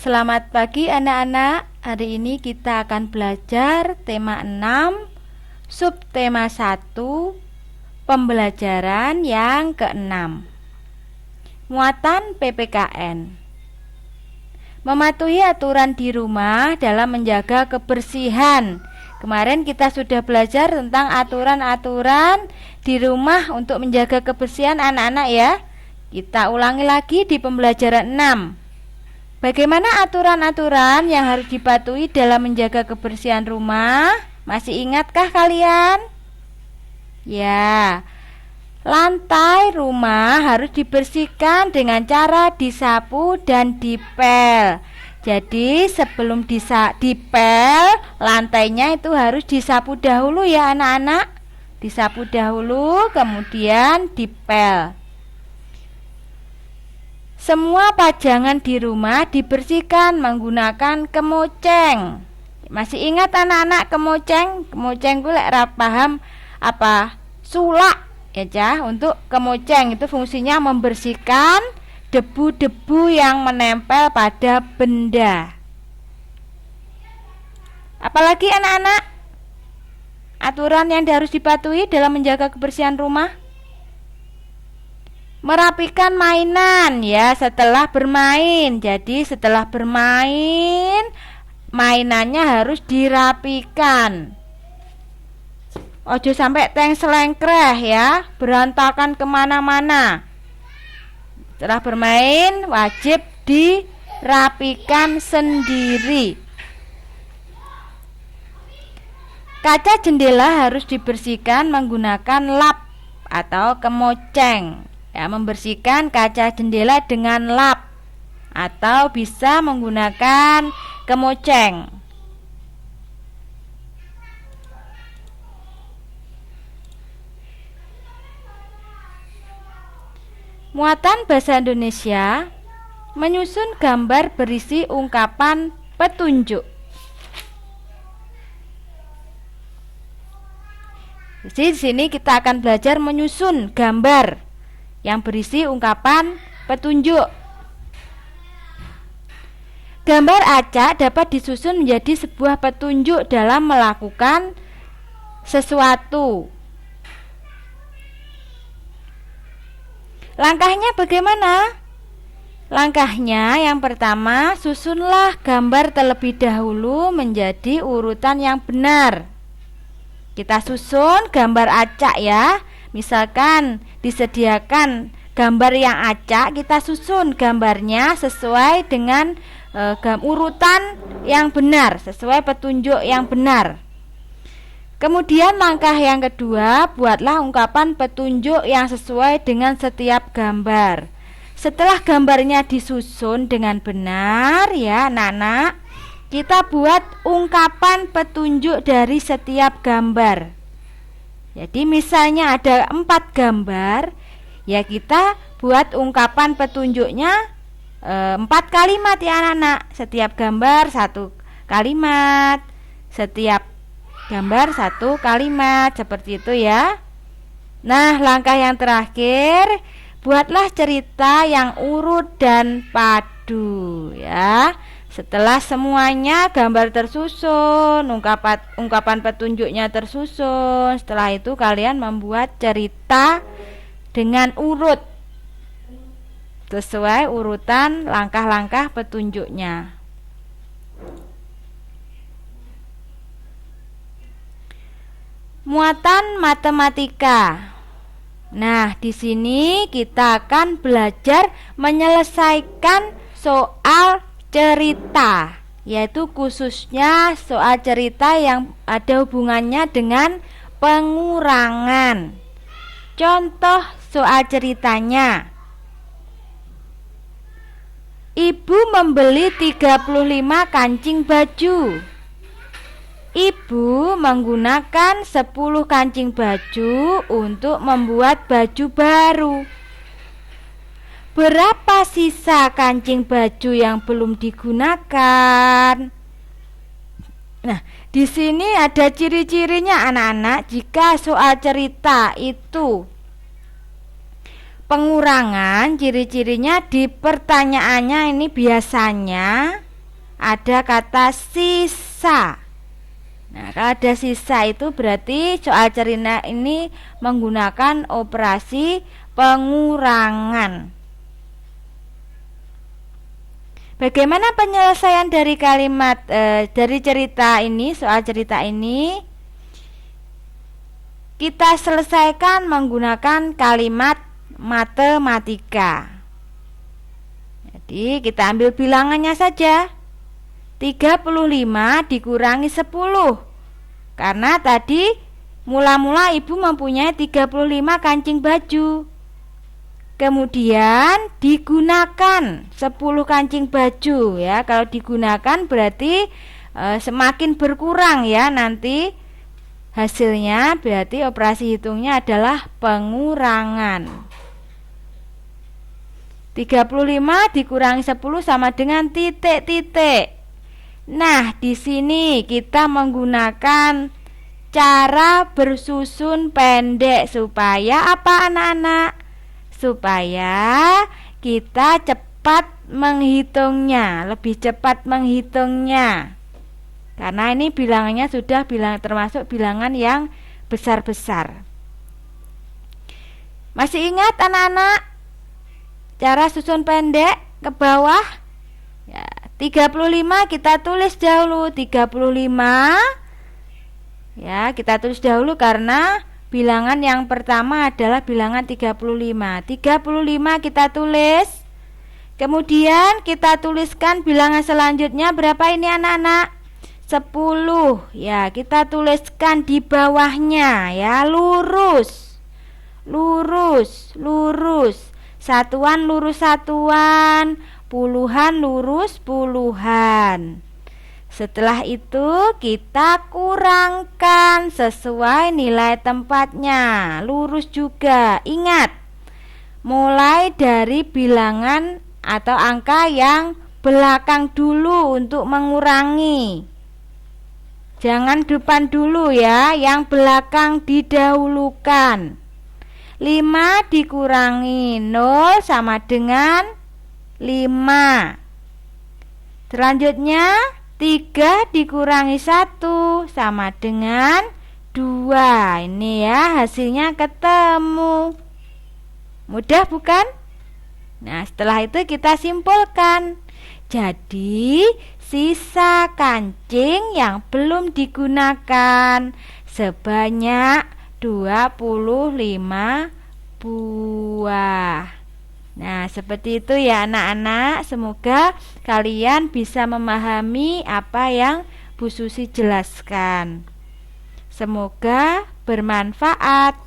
Selamat pagi anak-anak. Hari ini kita akan belajar tema 6, subtema 1, pembelajaran yang ke-6. Muatan PPKN. Mematuhi aturan di rumah dalam menjaga kebersihan. Kemarin kita sudah belajar tentang aturan-aturan di rumah untuk menjaga kebersihan anak-anak ya. Kita ulangi lagi di pembelajaran 6. Bagaimana aturan-aturan yang harus dipatuhi dalam menjaga kebersihan rumah? Masih ingatkah kalian? Ya, lantai rumah harus dibersihkan dengan cara disapu dan dipel. Jadi sebelum dipel, lantainya itu harus disapu dahulu ya anak-anak. Disapu dahulu, kemudian dipel. Semua pajangan di rumah dibersihkan menggunakan kemoceng. Masih ingat anak-anak kemoceng? Kemoceng gue lek paham apa? Sulak ya cah. Untuk kemoceng itu fungsinya membersihkan debu-debu yang menempel pada benda. Apalagi anak-anak? Aturan yang harus dipatuhi dalam menjaga kebersihan rumah? Merapikan mainan ya setelah bermain. Jadi setelah bermain, mainannya harus dirapikan. Ojo sampai selengkreh ya, berantakan kemana-mana. Setelah bermain wajib dirapikan sendiri. Kaca jendela harus dibersihkan menggunakan lap atau kemoceng. Ya, membersihkan kaca jendela dengan lap atau bisa menggunakan kemoceng. Muatan bahasa Indonesia menyusun gambar berisi ungkapan petunjuk. Di sini kita akan belajar menyusun gambar yang berisi ungkapan petunjuk. Gambar acak dapat disusun menjadi sebuah petunjuk dalam melakukan sesuatu. Langkahnya bagaimana? Langkahnya yang pertama, susunlah gambar terlebih dahulu menjadi urutan yang benar. Kita susun gambar acak ya. Misalkan disediakan gambar yang acak, kita susun gambarnya sesuai dengan urutan yang benar, sesuai petunjuk yang benar. Kemudian langkah yang kedua, buatlah ungkapan petunjuk yang sesuai dengan setiap gambar. Setelah gambarnya disusun dengan benar ya anak-anak, kita buat ungkapan petunjuk dari setiap gambar. Jadi misalnya ada 4 gambar, ya kita buat ungkapan petunjuknya 4 kalimat ya anak-anak. Setiap gambar 1 kalimat, setiap gambar 1 kalimat, seperti itu ya. Nah, langkah yang terakhir, buatlah cerita yang urut dan padu ya. Setelah semuanya gambar tersusun, ungkapan petunjuknya tersusun, setelah itu kalian membuat cerita dengan urut sesuai urutan langkah-langkah petunjuknya. Muatan matematika. Nah, di sini kita akan belajar menyelesaikan soal cerita, yaitu khususnya soal cerita yang ada hubungannya dengan pengurangan. Contoh soal ceritanya. Ibu membeli 35 kancing baju. Ibu menggunakan 10 kancing baju untuk membuat baju baru. Berapa sisa kancing baju yang belum digunakan? Nah, di sini ada ciri-cirinya anak-anak. Jika soal cerita itu pengurangan, ciri-cirinya di pertanyaannya ini biasanya ada kata sisa. Nah, kalau ada sisa itu berarti soal cerita ini menggunakan operasi pengurangan. Bagaimana penyelesaian dari kalimat dari cerita ini, soal cerita ini? Kita selesaikan menggunakan kalimat matematika. Jadi kita ambil bilangannya saja. 35 dikurangi 10. Karena tadi mula-mula ibu mempunyai 35 kancing baju. Kemudian digunakan 10 kancing baju ya. Kalau digunakan berarti semakin berkurang ya nanti hasilnya, berarti operasi hitungnya adalah pengurangan. 35 dikurangi 10 sama dengan titik-titik. Nah, di sini kita menggunakan cara bersusun pendek supaya apa anak-anak? Supaya kita cepat menghitungnya, lebih cepat menghitungnya. Karena ini bilangannya sudah termasuk bilangan yang besar-besar. Masih ingat anak-anak cara susun pendek ke bawah? Ya, 35 kita tulis dahulu 35. Ya, kita tulis dahulu karena bilangan yang pertama adalah bilangan 35. 35 kita tulis. Kemudian kita tuliskan bilangan selanjutnya berapa ini anak-anak? 10. Ya, kita tuliskan di bawahnya ya, lurus. Lurus, lurus. Satuan lurus satuan, puluhan lurus puluhan. Setelah itu kita kurangkan sesuai nilai tempatnya. Lurus juga. Ingat, mulai dari bilangan atau angka yang belakang dulu untuk mengurangi. Jangan depan dulu ya, yang belakang didahulukan. 5 dikurangi 0 sama dengan 5. Selanjutnya 3 dikurangi 1 sama dengan 2. Ini ya hasilnya ketemu. Mudah bukan? Nah, setelah itu kita simpulkan. Jadi sisa kancing yang belum digunakan sebanyak 25 buah. Nah, seperti itu ya anak-anak. Semoga kalian bisa memahami apa yang Bu Susi jelaskan. Semoga bermanfaat.